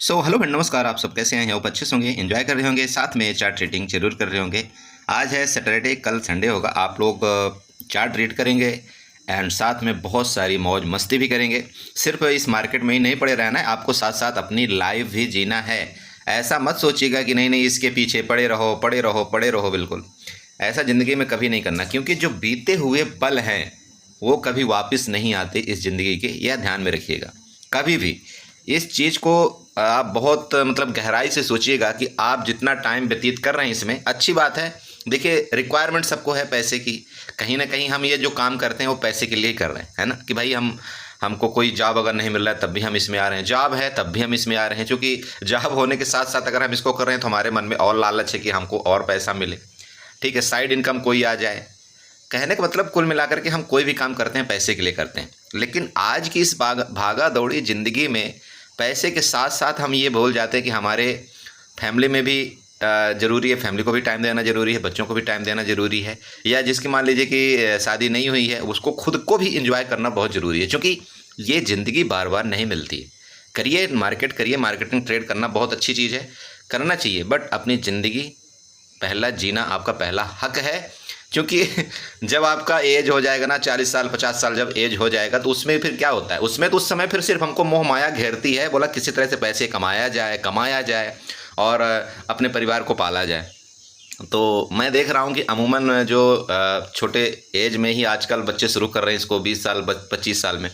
Hello friend, नमस्कार। आप सब कैसे हैं? होप अच्छे से होंगे, एंजॉय कर रहे होंगे, साथ में चार्ट रीडिंग जरूर कर रहे होंगे। आज है सैटरडे, कल संडे होगा। आप लोग चार्ट रीड करेंगे एंड साथ में बहुत सारी मौज मस्ती भी करेंगे। सिर्फ इस मार्केट में ही नहीं पड़े रहना है, आपको साथ साथ अपनी लाइफ भी जीना है। ऐसा मत सोचिएगा कि नहीं नहीं इसके पीछे पड़े रहो पड़े रहो पड़े रहो। बिल्कुल ऐसा ज़िंदगी में कभी नहीं करना, क्योंकि जो बीते हुए पल हैं वो कभी वापस नहीं आते इस ज़िंदगी के। यह ध्यान में रखिएगा कभी भी। इस चीज़ को आप बहुत मतलब गहराई से सोचिएगा कि आप जितना टाइम व्यतीत कर रहे हैं इसमें अच्छी बात है। देखिए, रिक्वायरमेंट सबको है पैसे की। कहीं ना कहीं हम ये जो काम करते हैं वो पैसे के लिए ही कर रहे हैं, है ना। कि भाई हमको कोई जॉब अगर नहीं मिल रहा है तब भी हम इसमें आ रहे हैं, जॉब है तब भी हम इसमें आ रहे हैं, क्योंकि जॉब होने के साथ साथ अगर हम इसको कर रहे हैं तो हमारे मन में और लालच है कि हमको और पैसा मिले। ठीक है, साइड इनकम कोई आ जाए। कहने का मतलब कुल मिलाकर के हम कोई भी काम करते हैं पैसे के लिए करते हैं। लेकिन आज की इस भागा दौड़ी ज़िंदगी में पैसे के साथ साथ हम ये भूल जाते हैं कि हमारे फैमिली में भी ज़रूरी है, फैमिली को भी टाइम देना ज़रूरी है, बच्चों को भी टाइम देना ज़रूरी है। या जिसकी मान लीजिए कि शादी नहीं हुई है उसको खुद को भी इंजॉय करना बहुत ज़रूरी है, क्योंकि ये ज़िंदगी बार बार नहीं मिलती है। करिए मार्केट, करिए मार्केटिंग, ट्रेड करना बहुत अच्छी चीज़ है, करना चाहिए। बट अपनी ज़िंदगी पहला जीना आपका पहला हक है। क्योंकि जब आपका एज हो जाएगा ना, 40 साल 50 साल जब एज हो जाएगा तो उसमें फिर क्या होता है, उसमें तो उस समय फिर सिर्फ हमको मोह माया घेरती है। बोला किसी तरह से पैसे कमाया जाए और अपने परिवार को पाला जाए। तो मैं देख रहा हूँ कि अमूमन जो छोटे एज में ही आजकल बच्चे शुरू कर रहे हैं इसको, 20 साल 25 साल में।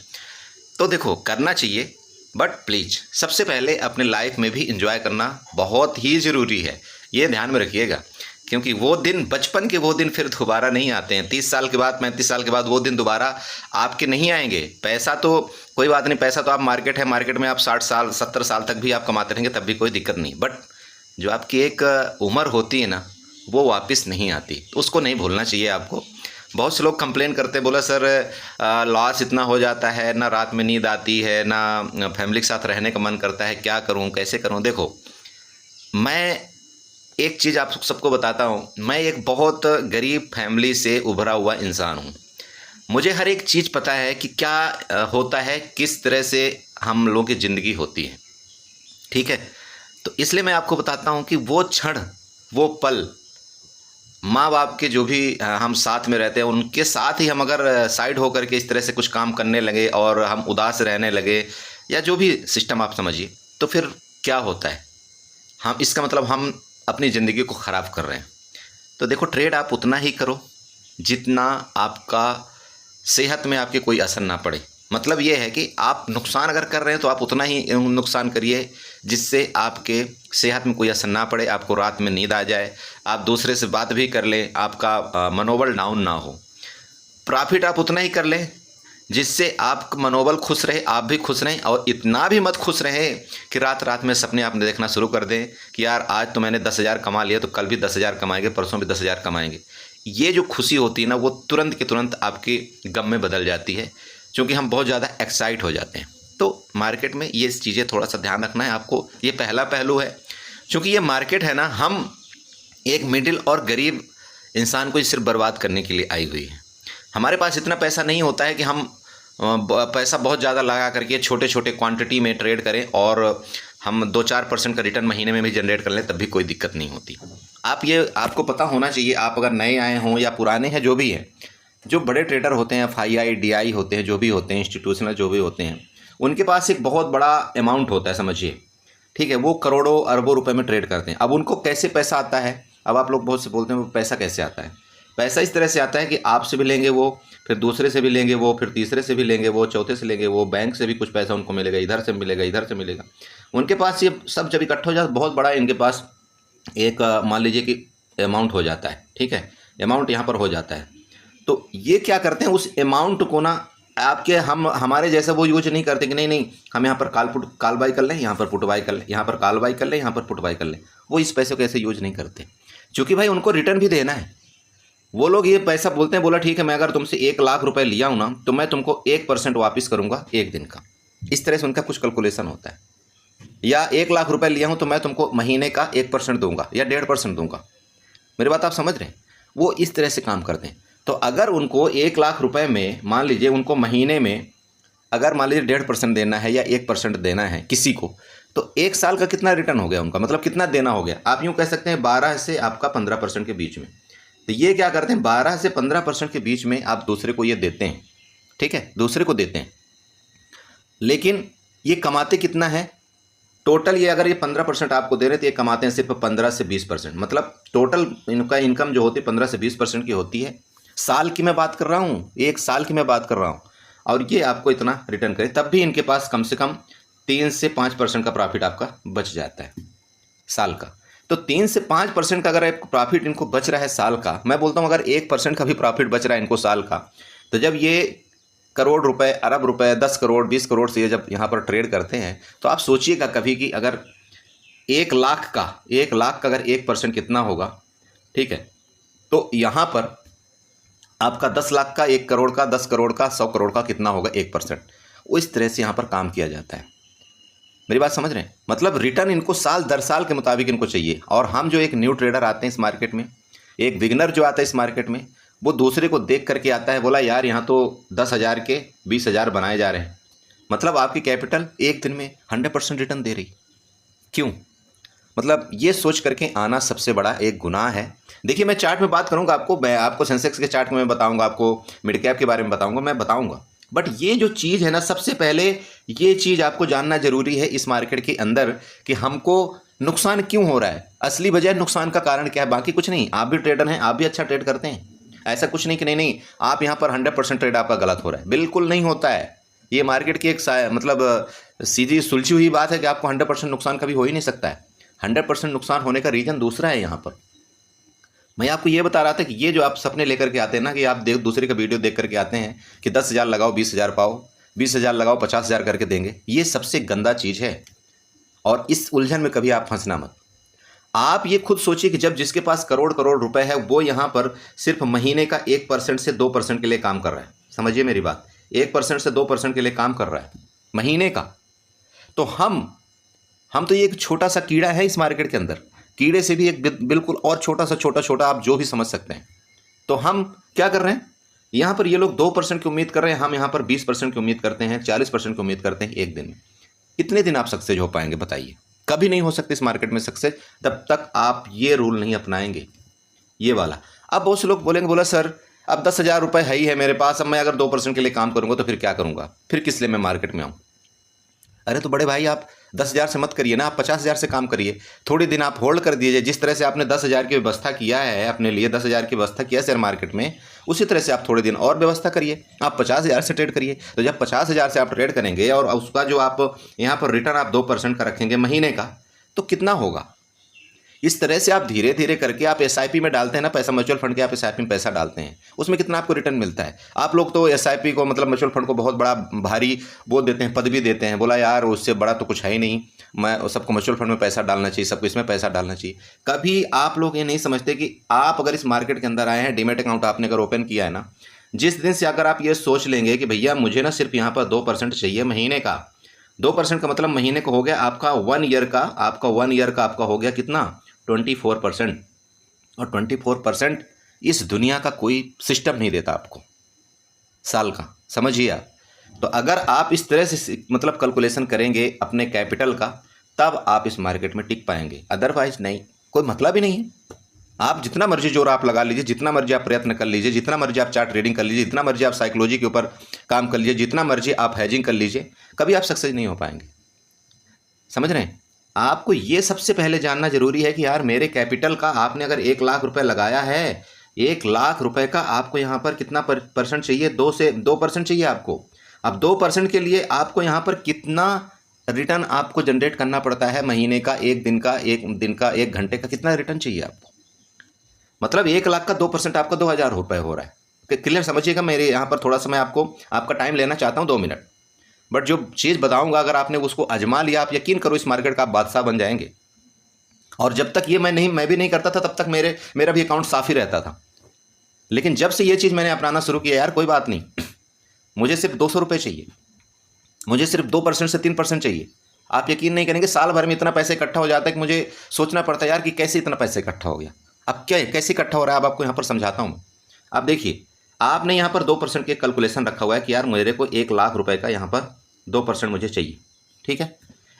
तो देखो, करना चाहिए, बट प्लीज़ सबसे पहले अपने लाइफ में भी इंजॉय करना बहुत ही ज़रूरी है। ये ध्यान में रखिएगा, क्योंकि वो दिन, बचपन के वो दिन फिर दोबारा नहीं आते हैं। 30 साल के बाद, 35 साल के बाद वो दिन दोबारा आपके नहीं आएंगे। पैसा तो कोई बात नहीं, पैसा तो आप मार्केट है, मार्केट में आप 60 साल 70 साल तक भी आप कमाते रहेंगे तब भी कोई दिक्कत नहीं। बट जो आपकी एक उम्र होती है ना, वो वापस नहीं आती, तो उसको नहीं भूलना चाहिए आपको। बहुत से लोग कंप्लेन करते हैं, बोला सर लॉस इतना हो जाता है, ना रात में नींद आती है, ना फैमिली के साथ रहने का मन करता है, क्या करूं कैसे करूं। देखो, मैं एक चीज़ आप सबको बताता हूँ, मैं एक बहुत गरीब फैमिली से उभरा हुआ इंसान हूँ। मुझे हर एक चीज़ पता है कि क्या होता है, किस तरह से हम लोगों की ज़िंदगी होती है। ठीक है, तो इसलिए मैं आपको बताता हूँ कि वो क्षण, वो पल, माँ बाप के जो भी हम साथ में रहते हैं उनके साथ ही हम अगर साइड होकर के इस तरह से कुछ काम करने लगे और हम उदास रहने लगे, या जो भी सिस्टम आप समझिए, तो फिर क्या होता है, हम इसका मतलब हम अपनी ज़िंदगी को ख़राब कर रहे हैं। तो देखो, ट्रेड आप उतना ही करो जितना आपका सेहत में आपके कोई असर ना पड़े। मतलब ये है कि आप नुकसान अगर कर रहे हैं तो आप उतना ही नुकसान करिए जिससे आपके सेहत में कोई असर ना पड़े, आपको रात में नींद आ जाए, आप दूसरे से बात भी कर लें, आपका मनोबल डाउन ना हो। प्रॉफिट आप उतना ही कर लें जिससे आपका मनोबल खुश रहे, आप भी खुश रहें। और इतना भी मत खुश रहें कि रात रात में सपने आपने देखना शुरू कर दें कि यार आज तो मैंने 10,000 कमा लिया तो कल भी 10,000 कमाएंगे, परसों भी 10,000 कमाएंगे। ये जो खुशी होती है ना, वो तुरंत के तुरंत आपके गम में बदल जाती है, क्योंकि हम बहुत ज़्यादा एक्साइट हो जाते हैं। तो मार्केट में ये चीज़ें थोड़ा सा ध्यान रखना है आपको। ये पहला पहलू है, क्योंकि ये मार्केट है ना, हम एक मिडिल और गरीब इंसान को सिर्फ बर्बाद करने के लिए आई हुई है। हमारे पास इतना पैसा नहीं होता है कि हम पैसा बहुत ज़्यादा लगा करके छोटे छोटे क्वांटिटी में ट्रेड करें और हम 2-4% का रिटर्न महीने में भी जनरेट कर लें, तब भी कोई दिक्कत नहीं होती। आपको पता होना चाहिए, आप अगर नए आए हों या पुराने हैं, जो भी हैं, जो बड़े ट्रेडर होते हैं, FII DI होते हैं, जो भी होते हैं, इंस्टीट्यूशनल जो भी होते हैं, उनके पास एक बहुत बड़ा अमाउंट होता है, समझिए। ठीक है, वो करोड़ों अरबों रुपए में ट्रेड करते हैं। अब उनको कैसे पैसा आता है, अब आप लोग बहुत से बोलते हैं वो पैसा कैसे आता है। पैसा इस तरह से आता है कि आपसे भी लेंगे वो, फिर दूसरे से भी लेंगे वो, फिर तीसरे से भी लेंगे वो, चौथे से लेंगे वो, बैंक से भी कुछ पैसा उनको मिलेगा, इधर से मिलेगा, इधर से मिलेगा। उनके पास ये सब जब इकट्ठा हो जाता है, बहुत बड़ा इनके पास एक मान लीजिए कि अमाउंट हो जाता है। ठीक है, अमाउंट यहाँ पर हो जाता है। तो ये क्या करते हैं, उस अमाउंट को ना आपके हमारे जैसे वो यूज नहीं करते कि नहीं नहीं हम यहाँ पर काल बाई कर लें, यहाँ पर पुट बाई कर लें, यहाँ पर काल बाई कर लें, यहाँ पर पुट बाई कर लें। वो इस पैसे को ऐसे यूज नहीं करते, क्योंकि भाई उनको रिटर्न भी देना है। वो लोग ये पैसा बोलते हैं, बोला ठीक है, मैं अगर तुमसे 1,00,000 रुपए लिया हूँ ना, तो मैं तुमको 1% वापस करूँगा एक दिन का। इस तरह से उनका कुछ कैलकुलेशन होता है। या 1,00,000 रुपए लिया हूँ तो मैं तुमको महीने का 1% दूंगा या 1.5% दूंगा। मेरी बात आप समझ रहे हैं? वो इस तरह से काम करते हैं। तो अगर उनको 1,00,000 रुपए में, मान लीजिए उनको महीने में अगर मान लीजिए 1.5% देना है या 1% देना है किसी को, तो 1 साल का कितना रिटर्न हो गया उनका, मतलब कितना देना हो गया, आप यूँ कह सकते हैं 12 से आपका 15% के बीच में। तो ये क्या करते हैं, 12 से 15% के बीच में आप दूसरे को ये देते हैं, ठीक है, दूसरे को देते हैं। लेकिन ये कमाते कितना है टोटल, ये अगर ये 15% आपको दे रहे तो ये कमाते हैं सिर्फ 15 से 20%, मतलब टोटल इनका इनकम जो होती है 15 से 20% की होती है। साल की मैं बात कर रहा हूँ, 1 साल की मैं बात कर रहा हूँ, और ये आपको इतना रिटर्न करे, तब भी इनके पास कम से कम 3 से 5% का प्रॉफिट आपका बच जाता है साल का। तो 3 से 5% का अगर एक प्रॉफिट इनको बच रहा है साल का, मैं बोलता हूँ अगर 1% का भी प्रॉफिट बच रहा है इनको साल का, तो जब ये करोड़ रुपए, अरब रुपए, 10 करोड़, 20 करोड़ से ये जब यहाँ पर ट्रेड करते हैं, तो आप सोचिएगा कभी कि अगर 1 लाख का अगर 1% कितना होगा, ठीक है, तो यहाँ पर आपका 10 लाख का, 1 करोड़ का, 10 करोड़ का, 100 करोड़ का कितना होगा 1%। इस तरह से यहाँ पर काम किया जाता है। मेरी बात समझ रहे हैं, मतलब रिटर्न इनको साल दर साल के मुताबिक इनको चाहिए। और हम जो एक न्यू ट्रेडर आते हैं इस मार्केट में, एक बिगनर जो आता है इस मार्केट में, वो दूसरे को देख करके आता है, बोला यार यहाँ तो 10,000 के 20,000 बनाए जा रहे हैं, मतलब आपकी कैपिटल एक दिन में 100% रिटर्न दे रही, क्यों? मतलब ये सोच करके आना सबसे बड़ा एक गुनाह है। देखिए मैं चार्ट में बात करूँगा आपको, मैं आपको सेंसेक्स के चार्ट में मैं बताऊँगा, आपको मिड कैप के बारे में बताऊँगा, मैं बताऊँगा, बट ये जो चीज़ है ना, सबसे पहले ये चीज़ आपको जानना ज़रूरी है इस मार्केट के अंदर कि हमको नुकसान क्यों हो रहा है, असली वजह नुकसान का कारण क्या है, बाकी कुछ नहीं। आप भी ट्रेडर हैं, आप भी अच्छा ट्रेड करते हैं, ऐसा कुछ नहीं कि नहीं आप यहाँ पर 100% ट्रेड आपका गलत हो रहा है, बिल्कुल नहीं होता है। ये मार्केट की एक मतलब सीधी सुलझी हुई बात है कि आपको 100% नुकसान कभी हो ही नहीं सकता है। 100% नुकसान होने का रीज़न दूसरा है। यहाँ पर मैं आपको ये बता रहा था कि ये जो आप सपने लेकर के आते हैं ना, कि आप दूसरे का वीडियो देख करके आते हैं कि 10,000 लगाओ 20,000 पाओ, 20,000 लगाओ 50,000 करके देंगे, ये सबसे गंदा चीज़ है। और इस उलझन में कभी आप फंसना मत। आप ये खुद सोचिए कि जब जिसके पास करोड़ करोड़ रुपए है, वो यहाँ पर सिर्फ महीने का 1% से 2% के लिए काम कर रहा है। समझिए मेरी बात, 1% से 2% के लिए काम कर रहा है महीने का। तो हम तो ये एक छोटा सा कीड़ा है इस मार्केट के अंदर, कीड़े से भी एक बिल्कुल और छोटा आप जो भी समझ सकते हैं। तो हम क्या कर रहे हैं, यहाँ पर ये लोग 2% की उम्मीद कर रहे हैं, हम यहाँ पर 20% की उम्मीद करते हैं, 40% की उम्मीद करते हैं एक दिन में। कितने दिन आप सक्सेस हो पाएंगे बताइए? कभी नहीं हो सकते इस मार्केट में सक्सेस, तब तक आप ये रूल नहीं अपनाएंगे, ये वाला। अब बहुत से लोग बोलेंगे, बोला सर अब 10,000 रुपये है ही है मेरे पास, अब मैं अगर 2% के लिए काम करूँगा तो फिर क्या करूँगा, फिर किस लिए मैं मार्केट में आऊँ? अरे तो बड़े भाई आप 10,000 से मत करिए ना, आप 50,000 से काम करिए, थोड़े दिन आप होल्ड कर दीजिए। जिस तरह से आपने 10,000 की व्यवस्था किया है, अपने लिए 10,000 की व्यवस्था किया शेयर मार्केट में, उसी तरह से आप थोड़े दिन और व्यवस्था करिए, आप 50,000 से ट्रेड करिए। तो जब 50,000 से आप ट्रेड करेंगे और उसका जो आप यहाँ पर रिटर्न आप 2% का रखेंगे महीने का, तो कितना होगा? इस तरह से आप धीरे धीरे करके आप एसआईपी में डालते हैं ना पैसा, म्यूचुअल फंड के आप एसआईपी में पैसा डालते हैं, उसमें कितना आपको रिटर्न मिलता है? आप लोग तो एसआईपी को मतलब म्यूचुअल फंड को बहुत बड़ा भारी वो देते हैं, पदवी देते हैं, बोला यार उससे बड़ा तो कुछ है ही नहीं, मैं सबको म्यूचुअल फंड में पैसा डालना चाहिए, सबको इसमें पैसा डालना चाहिए। कभी आप लोग ये नहीं समझते कि आप अगर इस मार्केट के अंदर आए हैं, डीमैट अकाउंट आपने अगर ओपन किया है ना, जिस दिन से अगर आप ये सोच लेंगे कि भैया मुझे ना सिर्फ यहाँ पर 2% चाहिए महीने का, 2% का मतलब महीने को हो गया आपका 1 ईयर का, आपका हो गया कितना 24%। और 24% इस दुनिया का कोई सिस्टम नहीं देता आपको साल का, समझिए आप। तो अगर आप इस तरह से मतलब कैलकुलेशन करेंगे अपने कैपिटल का, तब आप इस मार्केट में टिक पाएंगे, अदरवाइज नहीं, कोई मतलब ही नहीं है। आप जितना मर्जी जोर आप लगा लीजिए, जितना मर्जी आप प्रयत्न कर लीजिए, जितना मर्जी आप चार्ट ट्रेडिंग कर लीजिए, जितना मर्जी आप साइकोलॉजी के ऊपर काम कर लीजिए, जितना मर्जी आप हैजिंग कर लीजिए, कभी आप सक्सेस नहीं हो पाएंगे। समझ रहे हैं? आपको ये सबसे पहले जानना जरूरी है कि यार मेरे कैपिटल का आपने अगर 1 लाख रुपए लगाया है, 1 लाख रुपए का आपको यहाँ पर कितना परसेंट चाहिए? 2% चाहिए आपको। अब 2% के लिए आपको यहाँ पर कितना रिटर्न आपको जनरेट करना पड़ता है महीने का, एक दिन का, 1 घंटे का, कितना रिटर्न चाहिए आपको? मतलब 1 लाख का 2% आपका 2,000 रुपये हो रहा है। क्लियर समझिएगा, मेरे यहाँ पर थोड़ा सा मैं आपका टाइम लेना चाहता हूँ 2 मिनट, बट जो चीज़ बताऊंगा अगर आपने उसको आजमा लिया, आप यकीन करो इस मार्केट का आप बादशाह बन जाएंगे। और जब तक ये मैं भी नहीं करता था, तब तक मेरा भी अकाउंट साफ ही रहता था। लेकिन जब से ये चीज़ मैंने अपनाना शुरू किया, यार कोई बात नहीं, मुझे सिर्फ 200 रुपये चाहिए, मुझे सिर्फ 2% से 3% चाहिए। आप यकीन नहीं करेंगे, साल भर में इतना पैसे इकट्ठा हो जाता है कि मुझे सोचना पड़ता है यार कि कैसे इतना पैसा इकट्ठा हो गया। अब क्या कैसे इकट्ठा हो रहा है, अब आपको यहाँ पर समझाता हूँ। आप देखिए, आपने यहाँ पर 2% के कैलकुलेशन रखा हुआ है कि यार मेरे को 1 लाख रुपए का यहाँ पर 2% मुझे चाहिए, ठीक है।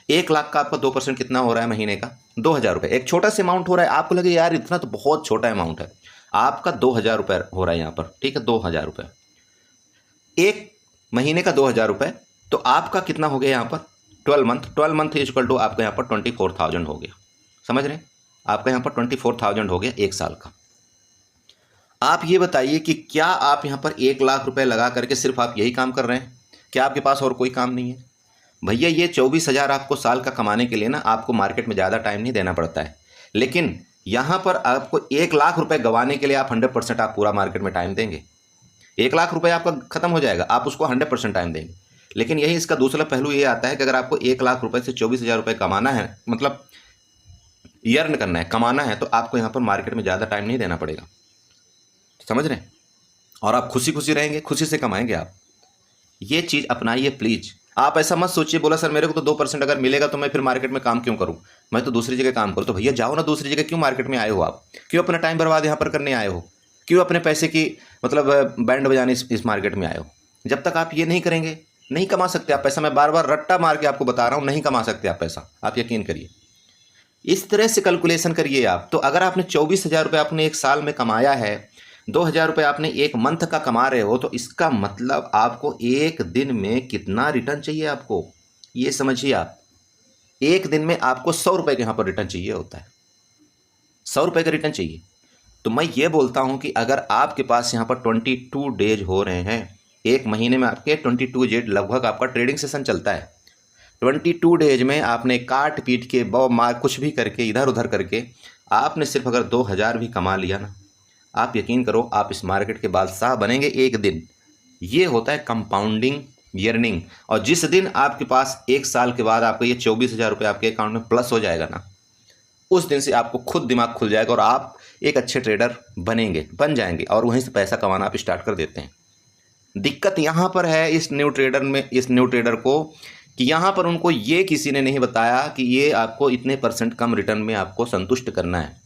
1 लाख का आपका 2% कितना हो रहा है महीने का? 2,000 रुपये। एक छोटा सा अमाउंट हो रहा है, आपको लगे यार इतना तो बहुत छोटा अमाउंट है, आपका 2,000 रुपये हो रहा है यहाँ पर, ठीक है, 2,000 रुपये, एक महीने का 2,000 रुपये, तो आपका कितना हो गया यहाँ पर 12 मंथ इज इक्वल टू आपका यहाँ पर 24,000 हो गया। समझ रहे हैं? आपका यहाँ पर 24,000 हो गया एक साल का। आप ये बताइए कि क्या आप यहाँ पर 1 लाख रुपए लगा करके सिर्फ आप यही काम कर रहे हैं? क्या आपके पास और कोई काम नहीं है? भैया ये 24,000 आपको साल का कमाने के लिए ना आपको मार्केट में ज़्यादा टाइम नहीं देना पड़ता है, लेकिन यहाँ पर आपको 1 लाख रुपए गंवाने के लिए आप 100% आप पूरा मार्केट में टाइम देंगे। 1 लाख रुपए आपका खत्म हो जाएगा, आप उसको 100% टाइम देंगे। लेकिन यही इसका दूसरा पहलू ये आता है कि अगर आपको 1 लाख रुपए से 24,000 रुपये कमाना है, मतलब अर्न करना है, कमाना है, तो आपको यहाँ पर मार्केट में ज़्यादा टाइम नहीं देना पड़ेगा। समझ रहे हैं? और आप खुशी खुशी रहेंगे, खुशी से कमाएंगे आप। ये चीज़ अपनाइए प्लीज़। आप ऐसा मत सोचिए बोला सर मेरे को तो 2% अगर मिलेगा तो मैं फिर मार्केट में काम क्यों करूं, मैं तो दूसरी जगह काम करूं। तो भैया जाओ ना दूसरी जगह, क्यों मार्केट में आए हो आप? क्यों अपना टाइम बर्बाद यहाँ पर करने आए हो? क्यों अपने पैसे की मतलब बैंड बजाने इस मार्केट में आए हो? जब तक आप ये नहीं करेंगे नहीं कमा सकते आप पैसा। मैं बार बार रट्टा मार के आपको बता रहा हूँ, नहीं कमा सकते आप पैसा, आप यकीन करिए। इस तरह से कैलकुलेशन करिए आप। तो अगर आपने 24,000 रुपये आपने एक साल में कमाया है, 2,000 रुपये आपने एक मंथ का कमा रहे हो, तो इसका मतलब आपको एक दिन में कितना रिटर्न चाहिए आपको, ये समझिए आप। एक दिन में आपको 100 रुपये के यहाँ पर रिटर्न चाहिए होता है, 100 रुपये का रिटर्न चाहिए। तो मैं ये बोलता हूँ कि अगर आपके पास यहाँ पर 22 डेज हो रहे हैं, एक महीने में आपके 22 डेज लगभग आपका ट्रेडिंग सेशन चलता है। 22 डेज में आपने काट पीट के बौ मार कुछ भी करके इधर उधर करके आपने सिर्फ अगर 2,000 भी कमा लिया ना, आप यकीन करो आप इस मार्केट के बादशाह बनेंगे एक दिन। ये होता है कंपाउंडिंग अर्निंग। और जिस दिन आपके पास एक साल के बाद आपको ये 24,000 रुपये आपके अकाउंट में प्लस हो जाएगा ना, उस दिन से आपको खुद दिमाग खुल जाएगा और आप एक अच्छे ट्रेडर बन जाएंगे और वहीं से पैसा कमाना आप स्टार्ट कर देते हैं। दिक्कत यहाँ पर है इस न्यू ट्रेडर को कि यहाँ पर उनको ये किसी ने नहीं बताया कि ये आपको इतने % कम रिटर्न में आपको संतुष्ट करना है,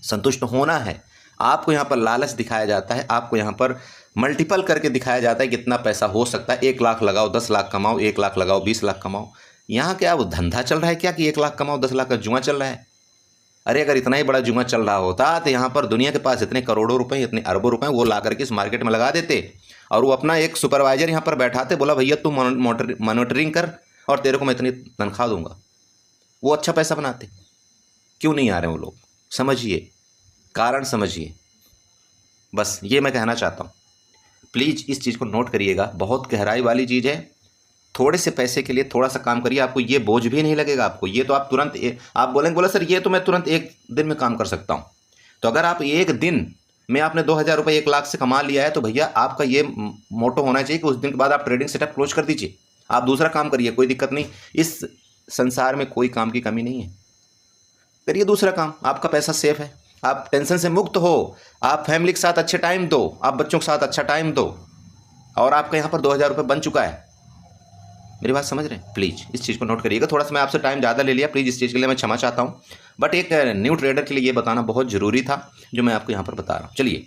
संतुष्ट होना है। आपको यहाँ पर लालच दिखाया जाता है, आपको यहाँ पर मल्टीपल करके दिखाया जाता है कितना पैसा हो सकता है। 1 लाख लगाओ 10 लाख कमाओ, 1 लाख लगाओ 20 लाख कमाओ। यहाँ क्या वो धंधा चल रहा है क्या कि 1 लाख कमाओ 10 लाख का जुआ चल रहा है? अरे अगर इतना ही बड़ा जुआ चल रहा होता तो यहाँ पर दुनिया के पास इतने करोड़ों रुपए, इतने अरबों रुपए वो ला करके इस मार्केट में लगा देते और वो अपना एक सुपरवाइजर यहाँ पर बैठाते, बोला भैया तू मॉनिटरिंग कर और तेरे को मैं इतनी तनख्वाह दूंगा। वो अच्छा पैसा बनाते। क्यों नहीं आ रहे वो लोग? समझिए, कारण समझिए। बस ये मैं कहना चाहता हूँ। प्लीज़ इस चीज़ को नोट करिएगा, बहुत गहराई वाली चीज़ है। थोड़े से पैसे के लिए थोड़ा सा काम करिए, आपको ये बोझ भी नहीं लगेगा आपको। ये तो आप तुरंत आप बोलेंगे बोला सर ये तो मैं तुरंत एक दिन में काम कर सकता हूँ। तो अगर आप एक दिन में आपने 2,000 रुपये 1 लाख से कमा लिया है तो भैया आपका ये मोटो होना चाहिए कि उस दिन के बाद आप ट्रेडिंग सेटअप क्लोज कर दीजिए, आप दूसरा काम करिए, कोई दिक्कत नहीं। इस संसार में कोई काम की कमी नहीं है, करिए दूसरा काम, आपका पैसा सेफ है, आप टेंशन से मुक्त हो, आप फैमिली के साथ अच्छे टाइम दो, आप बच्चों के साथ अच्छा टाइम दो और आपका यहाँ पर 2,000 रुपये बन चुका है। मेरी बात समझ रहे हैं? प्लीज़ इस चीज़ को नोट करिएगा। थोड़ा सा मैं आपसे टाइम ज़्यादा ले लिया, प्लीज़ इस चीज़ के लिए मैं क्षमा चाहता हूँ, बट एक न्यू ट्रेडर के लिए ये बताना बहुत ज़रूरी था जो मैं आपको यहाँ पर बता रहा हूँ। चलिए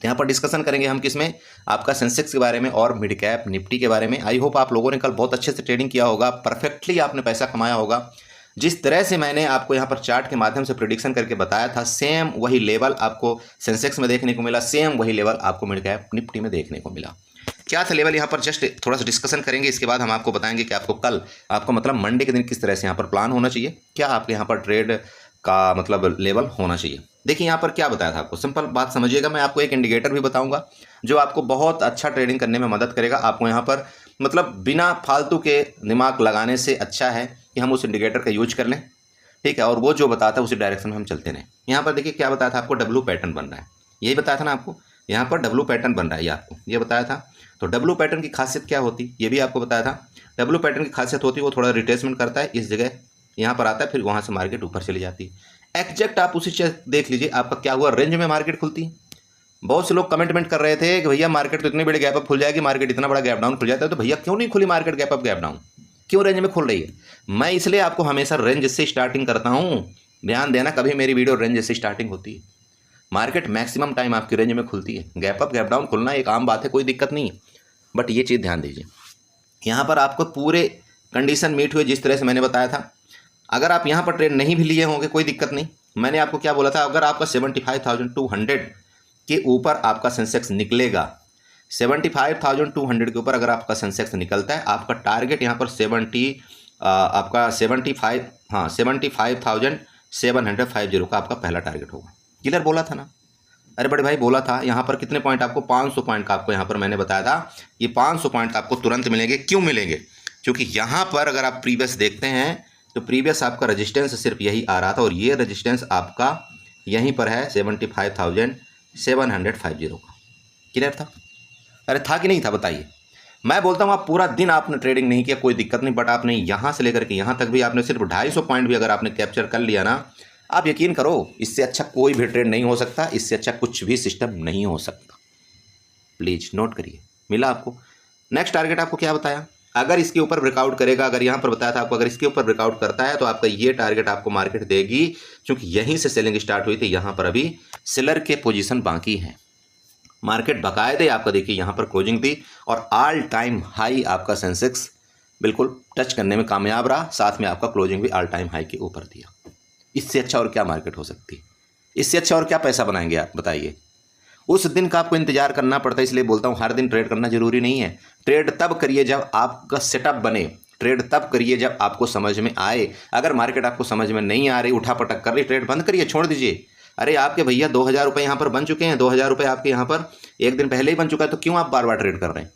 यहाँ पर डिस्कशन करेंगे हम किसमें, आपका सेंसेक्स के बारे में और मिड कैप निफ्टी के बारे में। आई होप आप लोगों ने कल बहुत अच्छे से ट्रेडिंग किया होगा, परफेक्टली आपने पैसा कमाया होगा। जिस तरह से मैंने आपको यहाँ पर चार्ट के माध्यम से प्रेडिक्शन करके बताया था, सेम वही लेवल आपको सेंसेक्स में देखने को मिला, सेम वही लेवल आपको मिड कैप निफ्टी में देखने को मिला। क्या था लेवल यहाँ पर, जस्ट थोड़ा सा डिस्कशन करेंगे, इसके बाद हम आपको बताएंगे कि आपको कल आपको मतलब मंडे के दिन किस तरह से यहाँ पर प्लान होना चाहिए, क्या आपके यहाँ पर ट्रेड का मतलब लेवल होना चाहिए। देखिए यहाँ पर क्या बताया था आपको, सिंपल बात समझिएगा। मैं आपको एक इंडिकेटर भी बताऊंगा जो आपको बहुत अच्छा ट्रेडिंग करने में मदद करेगा। आपको यहाँ पर मतलब बिना फालतू के दिमाग लगाने से अच्छा है कि हम उस इंडिकेटर का यूज कर लें, ठीक है, और वो जो बताता है उसी डायरेक्शन में हम चलते रहें। यहाँ पर देखिए क्या बताया था आपको, डब्लू पैटर्न बन रहा है, यही बताया था ना आपको, यहाँ पर डब्लू पैटर्न बन रहा है, ये आपको ये बताया था। तो डब्लू पैटर्न की खासियत क्या होती, ये भी आपको बताया था। डब्लू पैटर्न की खासियत होती है वो थोड़ा रिट्रेसमेंट करता है, इस जगह यहाँ पर आता है, फिर वहाँ से मार्केट ऊपर चली जाती है। एग्जैक्ट आप उसी चीज़ देख लीजिए आपका क्या हुआ, रेंज में मार्केट खुलती है। बहुत से लोग कमेंटमेंट कर रहे थे कि भैया मार्केट तो इतनी बड़ी गैप अप खुल जाएगी, मार्केट इतना बड़ा गैप डाउन खुल जाता है, तो भैया क्यों नहीं खुली market gap up gap down, क्यों रेंज में खुल रही है? मैं इसलिए आपको हमेशा रेंज से स्टार्टिंग करता हूँ। ध्यान देना, कभी मेरी वीडियो रेंज से स्टार्टिंग होती है। मार्केट मैक्सिमम टाइम आपकी रेंज में खुलती है, गैप अप गैप डाउन खुलना एक आम बात है, कोई दिक्कत नहीं है, बट ये चीज़ ध्यान दीजिए। यहाँ पर आपको पूरे कंडीशन मीट हुई जिस तरह से मैंने बताया था। अगर आप यहाँ पर ट्रेड नहीं भी लिए होंगे कोई दिक्कत नहीं। मैंने आपको क्या बोला था, अगर आपका 75,200 के ऊपर आपका सेंसेक्स निकलेगा, 75,200 के ऊपर अगर आपका सेंसेक्स निकलता है, आपका टारगेट यहाँ पर 75,750 का आपका पहला टारगेट होगा। क्लियर बोला था ना? अरे बड़े भाई बोला था। यहाँ पर कितने पॉइंट आपको, 500 पॉइंट का आपको यहाँ पर मैंने बताया था कि 500 पॉइंट आपको तुरंत मिलेंगे। क्यों मिलेंगे? क्योंकि यहाँ पर अगर आप प्रीवियस देखते हैं तो प्रीवियस आपका रजिस्टेंस सिर्फ यही आ रहा था और ये रजिस्टेंस आपका यहीं पर है 75,750 का। क्लियर था? अरे था कि नहीं था बताइए? मैं बोलता हूँ आप पूरा दिन आपने ट्रेडिंग नहीं किया कोई दिक्कत नहीं, बट आपने यहाँ से लेकर के यहाँ तक भी आपने सिर्फ 250 पॉइंट भी अगर आपने कैप्चर कर लिया ना, आप यकीन करो इससे अच्छा कोई भी ट्रेड नहीं हो सकता, इससे अच्छा कुछ भी सिस्टम नहीं हो सकता। प्लीज नोट करिए। मिला आपको? नेक्स्ट टारगेट आपको क्या बताया, अगर इसके ऊपर ब्रेकआउट करेगा, अगर यहाँ पर बताया था आपको, अगर इसके ऊपर ब्रेकआउट करता है तो आपका ये टारगेट आपको मार्केट देगी, क्योंकि यहीं से सेलिंग स्टार्ट हुई थी। यहाँ पर अभी सेलर के पोजीशन बाकी हैं। मार्केट बाकायदे आपका देखिए यहाँ पर क्लोजिंग थी और ऑल टाइम हाई आपका सेंसेक्स बिल्कुल टच करने में कामयाब रहा, साथ में आपका क्लोजिंग भी ऑल टाइम हाई के ऊपर दिया। इससे अच्छा और क्या मार्केट हो सकती है? इससे अच्छा और क्या पैसा बनाएंगे आप बताइए? उस दिन का आपको इंतजार करना पड़ता है। इसलिए बोलता हूँ हर दिन ट्रेड करना जरूरी नहीं है। ट्रेड तब करिए जब आपका सेटअप बने, ट्रेड तब करिए जब आपको समझ में आए। अगर मार्केट आपको समझ में नहीं आ रही, उठा पटक कर रही, ट्रेड बंद करिए, छोड़ दीजिए। अरे आपके भैया 2,000 रुपये यहाँ पर बन चुके हैं, 2,000 रुपये आपके यहाँ पर एक दिन पहले ही बन चुका है, तो क्यों आप बार बार ट्रेड कर रहे हैं?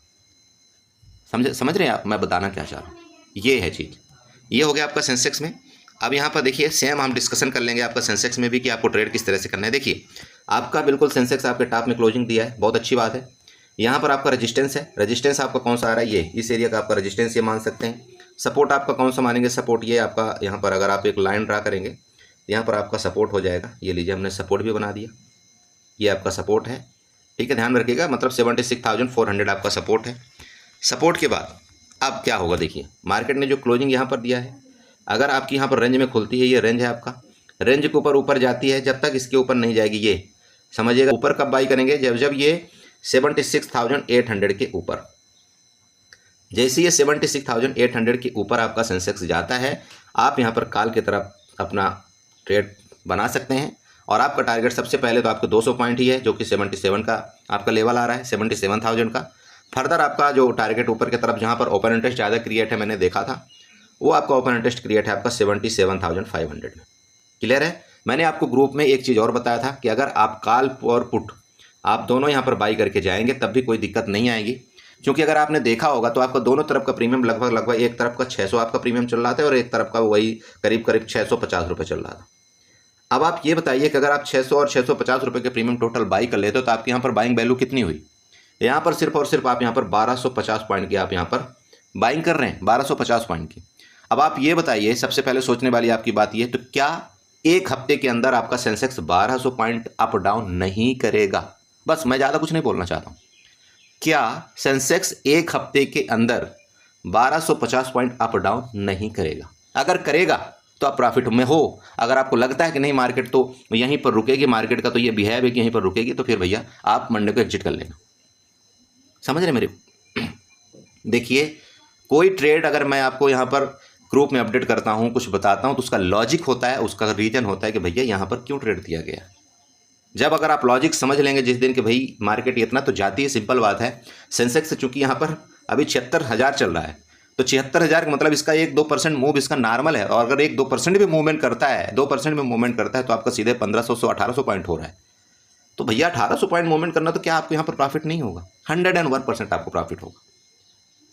समझ रहे हैं आप मैं बताना क्या चाह रहा हूँ? ये है चीज़। ये हो गया आपका सेंसेक्स में। अब यहाँ पर देखिए सेम हम डिस्कशन कर लेंगे आपका सेंसेक्स में भी कि आपको ट्रेड किस तरह से करना है। देखिए आपका बिल्कुल सेंसेक्स आपके टॉप में क्लोजिंग दिया है, बहुत अच्छी बात है। यहाँ पर आपका रेजिस्टेंस है, रेजिस्टेंस आपका कौन सा आ रहा है, ये इस एरिया का आपका रेजिस्टेंस ये मान सकते हैं। सपोर्ट आपका कौन सा मानेंगे, सपोर्ट ये आपका यहाँ पर अगर आप एक लाइन ड्रा करेंगे यहाँ पर आपका सपोर्ट हो जाएगा। ये लीजिए हमने सपोर्ट भी बना दिया, ये आपका सपोर्ट है। ठीक है, ध्यान रखिएगा, मतलब 76,400 आपका सपोर्ट है। सपोर्ट के बाद अब क्या होगा, देखिए मार्केट ने जो क्लोजिंग यहाँ पर दिया है, अगर आपकी यहाँ पर रेंज में खुलती है, ये रेंज है आपका, रेंज के ऊपर जाती है, जब तक इसके ऊपर नहीं जाएगी ये समझिएगा ऊपर कब बाई करेंगे, जब ये 76,800 के ऊपर, जैसे ये 76,800 के ऊपर आपका सेंसेक्स जाता है, आप यहाँ पर कॉल की तरफ अपना ट्रेड बना सकते हैं। और आपका टारगेट सबसे पहले तो आपको 200 पॉइंट ही है, जो कि 77 का आपका लेवल आ रहा है, 77,000 का। फर्दर आपका जो टारगेट ऊपर की तरफ जहाँ पर ओपन इंटरेस्ट ज़्यादा क्रिएट है, मैंने देखा था, वो आपका ओपन इंटरेस्ट क्रिएट है आपका 77,500 में। क्लियर है? मैंने आपको ग्रुप में एक चीज़ और बताया था कि अगर आप कॉल और पुट आप दोनों यहाँ पर बाई करके जाएंगे तब भी कोई दिक्कत नहीं आएगी, क्योंकि अगर आपने देखा होगा तो आपका दोनों तरफ का प्रीमियम लगभग एक तरफ का 600 आपका प्रीमियम चल रहा था और एक तरफ का वही करीब 650 रुपये चल रहा था। अब आप ये बताइए कि अगर आप 600 और 650 रुपये के प्रीमियम टोटल बाई कर लेते हो तो आपके यहाँ पर बाइंग वैल्यू कितनी हुई? यहाँ पर सिर्फ और सिर्फ आप यहाँ पर 1250 पॉइंट की आप यहाँ पर बाइंग कर रहे हैं, 1250 पॉइंट की। अब आप ये बताइए, सबसे पहले सोचने वाली आपकी बात ये, तो क्या एक हफ्ते के अंदर आपका सेंसेक्स 1200 पॉइंट अप डाउन नहीं करेगा? बस मैं ज़्यादा कुछ नहीं बोलना चाहता हूँ। क्या सेंसेक्स एक हफ्ते के अंदर 1250 पॉइंट अप डाउन नहीं करेगा? अगर करेगा तो आप प्रॉफिट में हो। अगर आपको लगता है कि नहीं मार्केट तो यहीं पर रुकेगी, मार्केट का तो ये बिहेव है कि यहीं पर रुकेगी, तो फिर भैया आप मंडे को एग्जिट कर लेना। समझ रहे मेरे? देखिए कोई ट्रेड अगर मैं आपको यहाँ पर ग्रुप में अपडेट करता हूँ, कुछ बताता हूँ, तो उसका लॉजिक होता है, उसका रीजन होता है कि भैया यहाँ पर क्यों ट्रेड दिया गया। जब अगर आप लॉजिक समझ लेंगे जिस दिन कि भाई मार्केट इतना तो जाती है, सिंपल बात है। सेंसेक्स चूंकि यहाँ पर अभी 76,000 चल रहा है, तो 76,000 का मतलब इसका 1-2% मूव इसका नॉर्मल है। और अगर 1-2% भी मूवमेंट करता है, 2% भी मूवमेंट करता है, तो आपका सीधे 1500 से 1800 पॉइंट हो रहा है। तो भैया 1800 पॉइंट मूवमेंट करना, तो क्या आपको यहाँ पर प्रॉफिट नहीं होगा? 101% आपको प्रॉफिट होगा।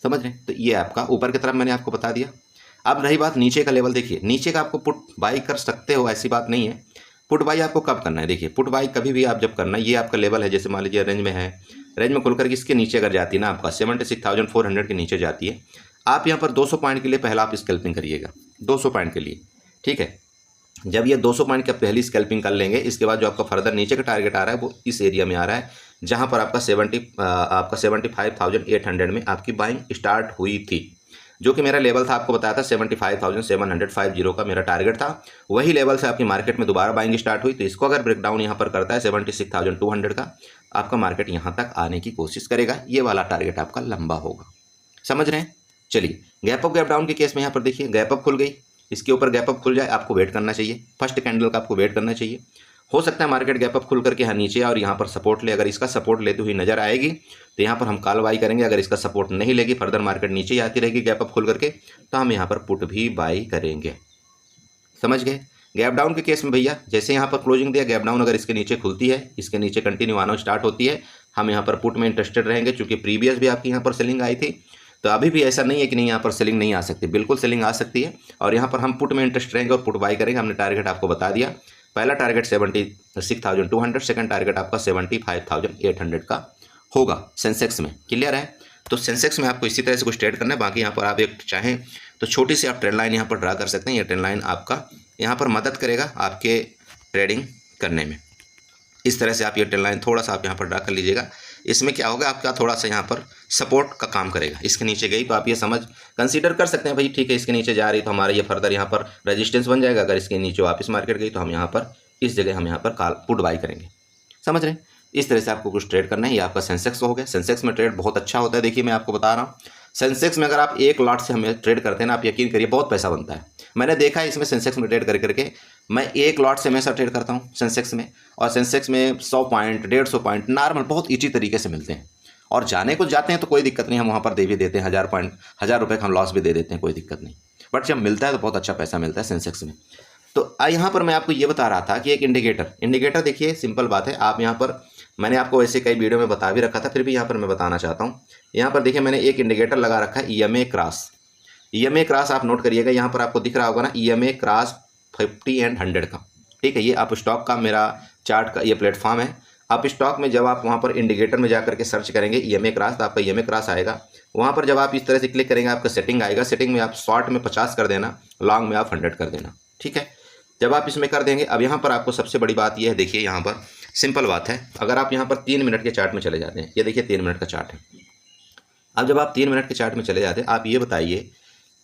समझ रहे? तो ये आपका ऊपर की तरफ मैंने आपको बता दिया। अब रही बात नीचे का लेवल, देखिए नीचे का आपको पुट बाई कर सकते हो, ऐसी बात नहीं है। पुट बाई आपको कब करना है? देखिए पुट बाई कभी भी आप जब करना है, ये आपका लेवल है, जैसे मान लीजिए रेंज में है, रेंज में खुलकर इसके नीचे अगर जाती है ना, आपका 76,400 के नीचे जाती है, आप यहाँ पर 200 पॉइंट के लिए पहला आप स्कैल्पिंग करिएगा, 200 पॉइंट के लिए। ठीक है, जब ये 200 पॉइंट की पहली स्कैल्पिंग कर लेंगे, इसके बाद जो आपका फर्दर नीचे का टारगेट आ रहा है वो इस एरिया में आ रहा है, जहाँ पर आपका 75,800 में आपकी बाइंग स्टार्ट हुई थी, जो कि मेरा लेवल था, आपको बताया था 75,750 का मेरा टारगेट था। वही लेवल से आपकी मार्केट में दोबारा बाइंग स्टार्ट हुई, तो इसको अगर ब्रेकडाउन यहाँ पर करता है 76,200 का, आपका मार्केट यहाँ तक आने की कोशिश करेगा। ये वाला टारगेट आपका लंबा होगा। समझ रहे हैं? चलिए गैप अप गैप डाउन के केस में यहाँ पर देखिए गैप अप खुल गई, इसके ऊपर गैप अप खुल जाए, आपको वेट करना चाहिए, फर्स्ट कैंडल का आपको वेट करना चाहिए। हो सकता है मार्केट गैप अप खुल करके यहाँ नीचे और यहाँ पर सपोर्ट ले, अगर इसका सपोर्ट लेते हुई नजर आएगी तो यहाँ पर हम कॉल बाई करेंगे। अगर इसका सपोर्ट नहीं लेगी, फर्दर मार्केट नीचे ही आती रहेगी गैप अप खुल करके, तो हम यहाँ पर पुट भी बाई करेंगे। समझ गए। गैप डाउन के केस में भैया जैसे यहाँ पर क्लोजिंग दिया, गैप डाउन अगर इसके नीचे खुलती है, इसके नीचे कंटिन्यू आना स्टार्ट होती है, हम यहाँ पर पुट में इंटरेस्टेड रहेंगे। चूंकि प्रीवियस भी आपकी यहाँ पर सेलिंग आई थी, तो अभी भी ऐसा नहीं है कि नहीं यहाँ पर सेलिंग नहीं आ सकती, बिल्कुल सेलिंग आ सकती है। और यहाँ पर हम पुट में इंटरेस्ट रहेंगे और पुट बाई करेंगे। हमने टारगेट आपको बता दिया, पहला टारगेट 76,200, सेकंड टारगेट आपका 75,800 का होगा सेंसेक्स में। क्लियर है। तो सेंसेक्स में आपको इसी तरह से कुछ ट्रेड करना है। बाकी यहाँ पर आप एक चाहें तो छोटी सी आप ट्रेड लाइन यहाँ पर ड्रा कर सकते हैं। ये ट्रेड लाइन आपका यहाँ पर मदद करेगा आपके ट्रेडिंग करने में। इस तरह से आप ये ट्रेड लाइन थोड़ा सा आप यहाँ पर ड्रा कर लीजिएगा। इसमें क्या होगा, आपका थोड़ा सा यहाँ पर सपोर्ट का काम करेगा। इसके नीचे गई तो आप ये समझ कंसीडर कर सकते हैं भाई ठीक है, इसके नीचे जा रही तो हमारा ये फर्दर यहाँ पर रेजिस्टेंस बन जाएगा। अगर इसके नीचे वापस मार्केट गई तो हम यहाँ पर इस जगह हम यहाँ पर कॉल पुट बाई करेंगे। समझ रहे हैं। इस तरह से आपको कुछ ट्रेड करना है। ये आपका सेंसेक्स हो गया। सेंसेक्स में ट्रेड बहुत अच्छा होता है। देखिए मैं आपको बता रहा हूँ, सेंसेक्स में अगर आप एक लॉट से हमें ट्रेड करते हैं ना, आप यकीन करिए बहुत पैसा बनता है। मैंने देखा है इसमें सेंसेक्स में ट्रेड कर करके, मैं एक लॉट से हमेशा ट्रेड करता हूँ सेंसेक्स में, और सेंसेक्स में 100 पॉइंट 150 पॉइंट नॉर्मल बहुत ईजी तरीके से मिलते हैं। और जाने को जाते हैं तो कोई दिक्कत नहीं, हम वहाँ पर दे भी देते हैं 1000 पॉइंट, 1000 रुपये का हम लॉस भी दे देते हैं, कोई दिक्कत नहीं। बट जब मिलता है तो बहुत अच्छा पैसा मिलता है सेंसेक्स में। तो यहाँ पर मैं आपको ये बता रहा था कि एक इंडिकेटर देखिए सिंपल बात है। आप यहाँ पर मैंने आपको ऐसे कई वीडियो में बता भी रखा था, फिर भी यहाँ पर मैं बताना चाहता हूँ। यहाँ पर देखिए मैंने एक इंडिकेटर लगा रखा है EMA क्रॉस। EMA क्रॉस आप नोट करिएगा, यहाँ पर आपको दिख रहा होगा ना EMA क्रॉस 50 एंड 100 का। ठीक है, ये आप स्टॉक का मेरा चार्ट का ये प्लेटफॉर्म है। आप स्टॉक में जब आप वहाँ पर इंडिकेटर में जा करके सर्च करेंगे EMA क्रॉस, तो आपका EMA क्रॉस आएगा। वहाँ पर जब आप इस तरह से क्लिक करेंगे आपका सेटिंग आएगा। सेटिंग में आप शॉर्ट में 50 कर देना, लॉन्ग में आप 100 कर देना। ठीक है, जब आप इसमें कर देंगे, अब यहाँ पर आपको सबसे बड़ी बात यह है, देखिए यहाँ पर सिंपल बात है। अगर आप यहाँ पर 3 मिनट के चार्ट में चले जाते हैं, ये देखिए 3 मिनट का चार्ट है। अब जब आप 3 मिनट के चार्ट में चले जाते हैं, आप ये बताइए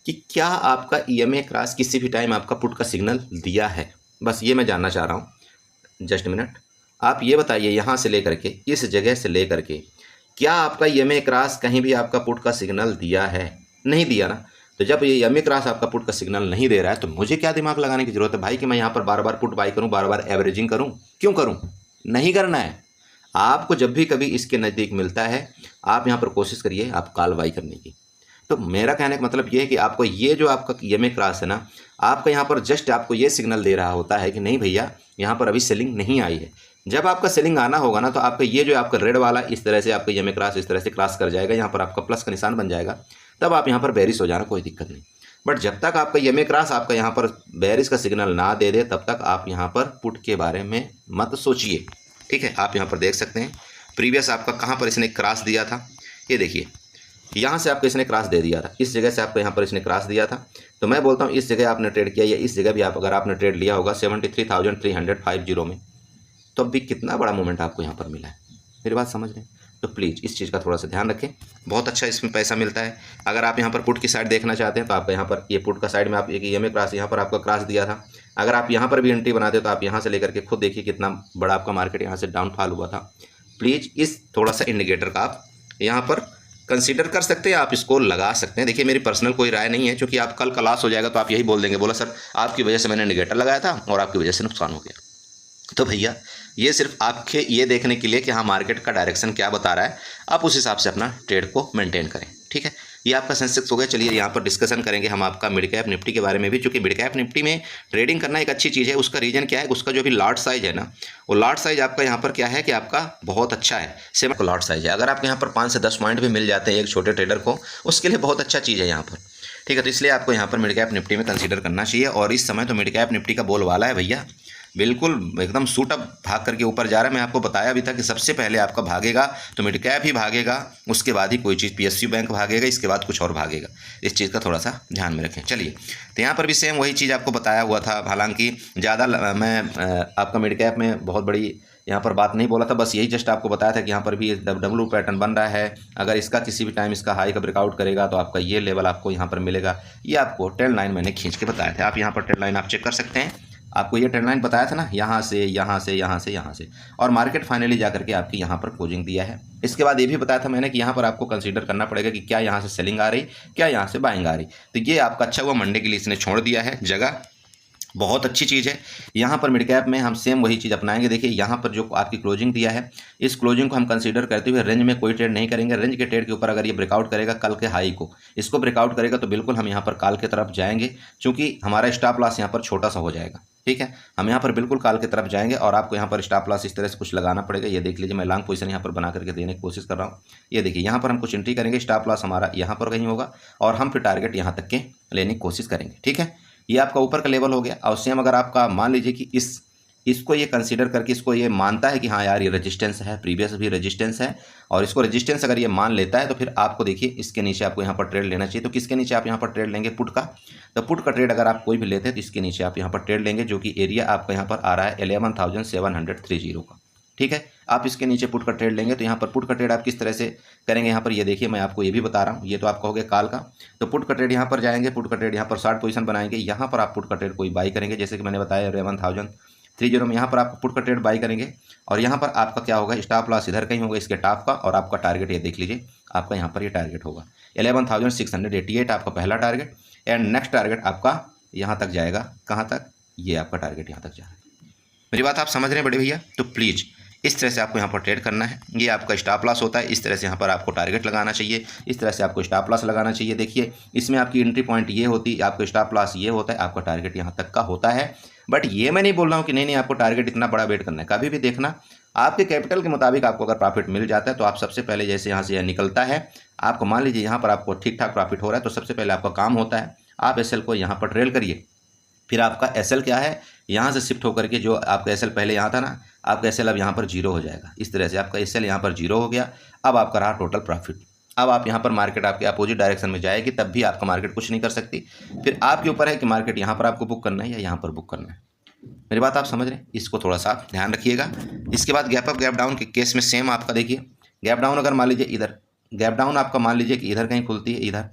कि क्या आपका EMA क्रॉस किसी भी टाइम आपका पुट का सिग्नल दिया है। बस ये मैं जानना चाह रहा हूँ। जस्ट मिनट, आप ये बताइए यहाँ से लेकर के इस जगह से लेकर के क्या आपका EMA क्रॉस कहीं भी आपका पुट का सिग्नल दिया है? नहीं दिया ना। तो जब ये EMA क्रॉस आपका पुट का सिग्नल नहीं दे रहा है तो मुझे क्या दिमाग लगाने की जरूरत है भाई कि मैं यहाँ पर बार बार पुट बाई करूँ, बार बार एवरेजिंग करूँ? क्यों करूँ? नहीं करना है। आपको जब भी कभी इसके नज़दीक मिलता है, आप यहाँ पर कोशिश करिए आप कॉल बाई करने की। तो मेरा कहने का मतलब ये है कि आपको ये जो आपका EMA क्रॉस है ना, आपका यहाँ पर जस्ट आपको ये सिग्नल दे रहा होता है कि नहीं भैया यहाँ पर अभी सेलिंग नहीं आई है। जब आपका सेलिंग आना होगा ना, तो आपका ये जो आपका रेड वाला इस तरह से आपका EMA क्रॉस इस तरह से क्रॉस कर जाएगा, यहाँ पर आपका प्लस का निशान बन जाएगा, तब आप यहाँ पर बेरिश हो जाना, कोई दिक्कत नहीं। बट जब तक आपका EMA क्रॉस आपका यहाँ पर बेरिश का सिग्नल ना दे दे, तब तक आप यहाँ पर पुट के बारे में मत सोचिए। ठीक है, आप यहाँ पर देख सकते हैं प्रीवियस आपका कहाँ पर इसने क्रॉस दिया था। ये देखिए यहाँ से आपको इसने क्रॉस दे दिया था, इस जगह से आपको यहाँ पर इसने क्रॉस दिया था। तो मैं बोलता हूँ इस जगह आपने ट्रेड किया या इस जगह भी आप अगर आपने ट्रेड लिया होगा 73,350 में, तो अब भी कितना बड़ा मूवमेंट आपको यहाँ पर मिला है। मेरी बात समझ रहे हैं? तो प्लीज़ इस चीज़ का थोड़ा सा ध्यान रखें, बहुत अच्छा इसमें पैसा मिलता है। अगर आप यहाँ पर पुट की साइड देखना चाहते हैं तो आपका यहाँ पर ये पुट का साइड में आप एक EMA क्रॉस यहाँ पर आपका क्रॉस दिया था। अगर आप यहाँ पर भी एंट्री बनाते हो तो आप यहाँ से लेकर के खुद देखिए कितना बड़ा आपका मार्केट यहाँ से डाउनफॉल हुआ था। प्लीज़ इस थोड़ा सा इंडिकेटर का आप यहाँ पर कंसीडर कर सकते हैं, आप इसको लगा सकते हैं। देखिए मेरी पर्सनल कोई राय नहीं है, क्योंकि आप कल लॉस हो जाएगा तो आप यही बोल देंगे, बोला सर आपकी वजह से मैंने इंडिकेटर लगाया था और आपकी वजह से नुकसान हो गया। तो भैया ये सिर्फ आपके ये देखने के लिए कि हाँ मार्केट का डायरेक्शन क्या बता रहा है, आप उस हिसाब से अपना ट्रेड को मेंटेन करें। ठीक है, ये आपका सेंसेक्स हो गया। चलिए यहाँ पर डिस्कशन करेंगे हम आपका मिड कैप निफ्टी के बारे में भी, क्योंकि मिड कैप निफ्टी में ट्रेडिंग करना एक अच्छी चीज़ है। उसका रीज़न क्या है, उसका जो भी लॉट साइज है ना, वो लॉट साइज आपका यहाँ पर क्या है कि आपका बहुत अच्छा है। सेम लॉट साइज है, अगर आपके यहाँ पर 5 से 10 पॉइंट भी मिल जाते हैं एक छोटे ट्रेडर को, उसके लिए बहुत अच्छा चीज़ है यहाँ पर। ठीक है, तो इसलिए आपको यहाँ पर मिड कैप निफ्टी में कंसीडर करना चाहिए। और इस समय तो मिड कैप निफ्टी का बोलबाला है भैया, बिल्कुल एकदम सूट अप भाग करके ऊपर जा रहा है। मैं आपको बताया भी था कि सबसे पहले आपका भागेगा तो मिड कैप ही भागेगा, उसके बाद ही कोई चीज़ PSU बैंक भागेगा, इसके बाद कुछ और भागेगा। इस चीज़ का थोड़ा सा ध्यान में रखें। चलिए, तो यहाँ पर भी सेम वही चीज़ आपको बताया हुआ था। हालांकि ज़्यादा मैं आपका मिड कैप में बहुत बड़ी यहाँ पर बात नहीं बोला था, बस यही जस्ट आपको बताया था कि यहाँ पर भी W पैटर्न बन रहा है। अगर इसका किसी भी टाइम इसका हाई का ब्रेकआउट करेगा तो आपका ये लेवल आपको यहाँ पर मिलेगा। ये आपको ट्रेंड लाइन मैंने खींच के बताया था, आप यहाँ पर ट्रेंड लाइन आप चेक कर सकते हैं। आपको ये ट्रेंड लाइन बताया था ना, यहाँ से यहाँ से यहाँ से यहाँ से, और मार्केट फाइनली जा करके आपकी यहाँ पर क्लोजिंग दिया है। इसके बाद ये भी बताया था मैंने कि यहाँ पर आपको कंसीडर करना पड़ेगा कि क्या यहाँ से सेलिंग आ रही, क्या यहाँ से बाइंग आ रही। तो ये आपका अच्छा हुआ मंडे के लिए इसने छोड़ दिया है जगह, बहुत अच्छी चीज़ है। यहाँ पर मिड कैप में हम सेम वही चीज़ अपनाएंगे। देखिए यहाँ पर जो आपकी क्लोजिंग दिया है, इस क्लोजिंग को हम कंसीडर करते हुए रेंज में कोई ट्रेड नहीं करेंगे। रेंज के ट्रेड के ऊपर अगर ये ब्रेकआउट करेगा कल के हाई को, इसको ब्रेकआउट करेगा तो बिल्कुल हम यहाँ पर काल की तरफ जाएंगे, क्योंकि हमारा स्टॉप लॉस यहाँ पर छोटा सा हो जाएगा। ठीक है, हम यहाँ पर बिल्कुल काल की तरफ जाएंगे और आपको यहाँ पर स्टॉप लॉस इस तरह से कुछ लगाना पड़ेगा। ये देख लीजिए, मैं लॉन्ग पोजीशन यहाँ पर बना करके देने की कोशिश कर रहा हूँ। ये देखिए यहाँ पर हम कुछ एंट्री करेंगे, स्टॉप लॉस हमारा यहाँ पर कहीं होगा और हम फिर टारगेट यहाँ तक के लेने की कोशिश करेंगे। ठीक है, ये आपका ऊपर का लेवल हो गया। और सेम अगर आपका मान लीजिए कि इसको ये कंसीडर करके इसको ये मानता है कि हाँ यार ये रेजिस्टेंस है, प्रीवियस भी रेजिस्टेंस है, और इसको रेजिस्टेंस अगर ये मान लेता है तो फिर आपको देखिए इसके नीचे आपको यहाँ पर ट्रेड लेना चाहिए। तो किसके नीचे आप यहाँ पर ट्रेड लेंगे? पुट का। तो पुट का ट्रेड अगर आप कोई भी लेते हैं तो इसके नीचे आप यहाँ पर ट्रेड लेंगे, जो कि एरिया आपका यहाँ पर आ रहा है 11,730 का। ठीक है, आप इसके नीचे पुट का ट्रेड लेंगे। तो यहाँ पर पुट का ट्रेड आप किस तरह से करेंगे, यहाँ पर ये देखिए मैं आपको ये भी बता रहा हूँ। ये तो आपका हो गया काल का। तो पुट का ट्रेड यहाँ पर जाएंगे, पुट का ट्रेड यहाँ पर 60 पोजीशन बनाएंगे। यहाँ पर आप पुट का ट्रेड कोई बाई करेंगे, जैसे कि मैंने बताया 11,030 में यहाँ पर आप पुट का ट्रेड बाई करेंगे। और यहाँ पर आपका क्या होगा, स्टॉप लॉस इधर कहीं होगा इसके टॉप का, और आपका टारगेट ये देख लीजिए, आपका यहाँ पर ये टारगेट होगा 11,688 आपका पहला टारगेट। एंड नेक्स्ट टारगेट आपका यहाँ तक जाएगा, कहाँ तक? ये आपका टारगेट यहाँ तक जाएगा। मेरी बात आप समझ रहे हैं बड़े भैया? तो प्लीज़ इस तरह से आपको यहाँ पर ट्रेड करना है। ये आपका स्टॉप लॉस होता है, इस तरह से यहाँ पर आपको टारगेट लगाना चाहिए, इस तरह से आपको स्टॉप लॉस लगाना चाहिए। देखिए इसमें आपकी एंट्री पॉइंट ये होती है, आपका स्टॉप लॉस ये होता है, आपका टारगेट यहाँ तक का होता है। बट ये मैं नहीं बोल रहा हूँ कि नहीं आपको टारगेट इतना बड़ा वेट करना है। कभी भी देखना आपके कैपिटल के मुताबिक आपको अगर प्रॉफिट मिल जाता है तो आप सबसे पहले, जैसे यहाँ से निकलता है आपको, मान लीजिए यहाँ पर आपको ठीक ठाक प्रॉफिट हो रहा है, तो सबसे पहले आपका काम होता है आप एसएल को यहाँ पर ट्रेल करिए। फिर आपका एसएल क्या है, यहाँ से शिफ्ट होकर के जो आपका एसएल पहले यहाँ था ना, आपका एसएल अब यहाँ पर जीरो हो जाएगा। इस तरह से आपका एसएल यहाँ पर जीरो हो गया। अब आपका रहा टोटल प्रॉफिट। अब आप यहाँ पर मार्केट आपके अपोजिट डायरेक्शन में जाएगी, तब भी आपका मार्केट कुछ नहीं कर सकती। फिर आपके ऊपर है कि मार्केट यहाँ पर आपको बुक करना है या यहाँ पर बुक करना है। मेरी बात आप समझ रहे हैं? इसको थोड़ा सा आप ध्यान रखिएगा। इसके बाद गैप अप गैप डाउन के केस में सेम आपका देखिए, गैप डाउन अगर मान लीजिए इधर, गैप डाउन आपका मान लीजिए कि इधर कहीं खुलती है, इधर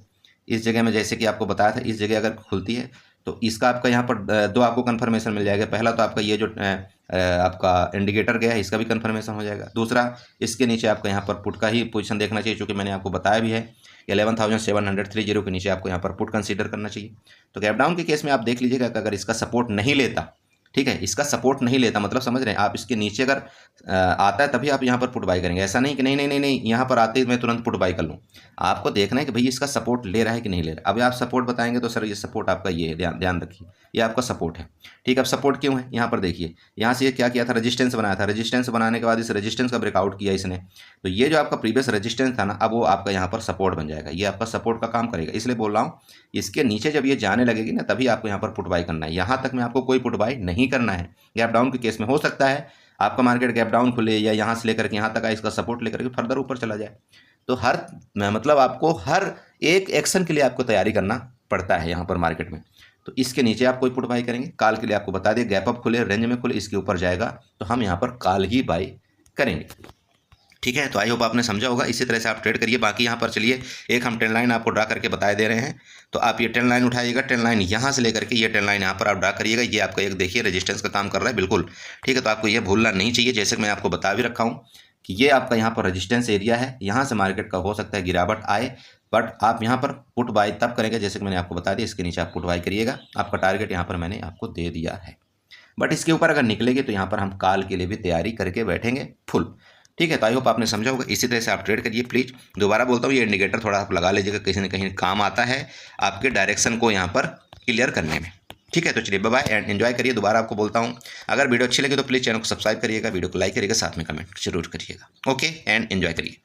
इस जगह में, जैसे कि आपको बताया था, इस जगह अगर खुलती है तो इसका आपका यहाँ पर दो आपको कन्फर्मेशन मिल जाएगा। पहला तो आपका ये जो आपका इंडिकेटर गया है इसका भी कन्फर्मेशन हो जाएगा। दूसरा इसके नीचे आपका यहाँ पर पुट का ही पोजीशन देखना चाहिए, चूँकि मैंने आपको बताया भी है 11,730 के नीचे आपको यहाँ पर पुट कंसीडर करना चाहिए। तो गैप डाउन के केस में आप देख लीजिएगा कि अगर इसका सपोर्ट नहीं लेता, ठीक है, इसका सपोर्ट नहीं लेता मतलब समझ रहे हैं आप, इसके नीचे अगर आता है तभी आप यहाँ पर पुट बाई करेंगे। ऐसा नहीं कि नहीं यहाँ पर आते ही मैं तुरंत पुट बाई कर लूँ। आपको देखना है कि भाई इसका सपोर्ट ले रहा है कि नहीं ले रहा। अब आप सपोर्ट बताएंगे तो सर ये सपोर्ट आपका ये है, ध्यान रखिए ये आपका सपोर्ट है। ठीक है, अब सपोर्ट क्यों है, यहाँ पर देखिए, यहाँ से ये क्या किया था, रेजिस्टेंस बनाया था। रेजिस्टेंस बनाने के बाद इस रेजिस्टेंस का ब्रेकआउट किया इसने, तो ये जो आपका प्रीवियस रेजिस्टेंस था ना, अब वो आपका यहाँ पर सपोर्ट बन जाएगा। ये आपका सपोर्ट का काम करेगा। इसलिए बोल रहा हूँ इसके नीचे जब ये जाने लगेगी ना, तभी आपको यहाँ पर पुट बाई करना है। यहाँ तक में आपको कोई पुट बाई नहीं करना है। गैप डाउन के केस में हो सकता है आपका मार्केट गैप डाउन खुले या यहाँ से लेकर के यहाँ तक इसका सपोर्ट लेकर के फर्दर ऊपर चला जाए। तो हर मतलब आपको हर एक एक्शन के लिए आपको तैयारी करना पड़ता है यहाँ पर मार्केट में। तो इसके नीचे आप कोई पुट बाई करेंगे, काल के लिए आपको बता दिए, गैप अप खुले, रेंज में खुले, इसके ऊपर जाएगा तो हम यहाँ पर काल ही बाई करेंगे। ठीक है, तो आई होप आपने समझा होगा। इसी तरह से आप ट्रेड करिए। बाकी यहाँ पर चलिए एक हम ट्रेंड लाइन आपको ड्रा करके बताए दे रहे हैं। तो आप ये ट्रेंड लाइन उठाइएगा, ट्रेंड लाइन यहाँ से लेकर के ये ट्रेंड लाइन यहाँ पर आप ड्रा करिएगा। ये आपका एक देखिए रेजिस्टेंस का काम कर रहा है बिल्कुल। ठीक है, तो आपको ये भूलना नहीं चाहिए। जैसे कि मैं आपको बता भी रखा हूँ कि ये आपका यहाँ पर रेजिस्टेंस एरिया है, यहाँ से मार्केट का हो सकता है गिरावट आए, बट आप यहाँ पर पुट बाई तब करेंगे जैसे कि मैंने आपको बता दिया। इसके नीचे आप पुट बाई करिएगा। आपका टारगेट यहाँ पर मैंने आपको दे दिया है, बट इसके ऊपर अगर निकलेंगे तो यहाँ पर हम काल के लिए भी तैयारी करके बैठेंगे फुल। ठीक है, तो आई होप आपने समझा होगा। इसी तरह से आप ट्रेड करिए। प्लीज़ दोबारा बोलता हूँ, ये इंडिकेटर थोड़ा आप लगा लीजिएगा, कहीं ना कहीं काम आता है आपके डायरेक्शन को यहाँ पर क्लियर करने में। ठीक है, तो चलिए बाय बाय एंड एंजॉय करिए। दोबारा आपको बोलता हूँ, अगर वीडियो अच्छी लगे तो प्लीज़ चैनल को सब्सक्राइब करिएगा, वीडियो को लाइक करिएगा, साथ में कमेंट जरूर करिएगा। ओके, एंड एंजॉय करिए।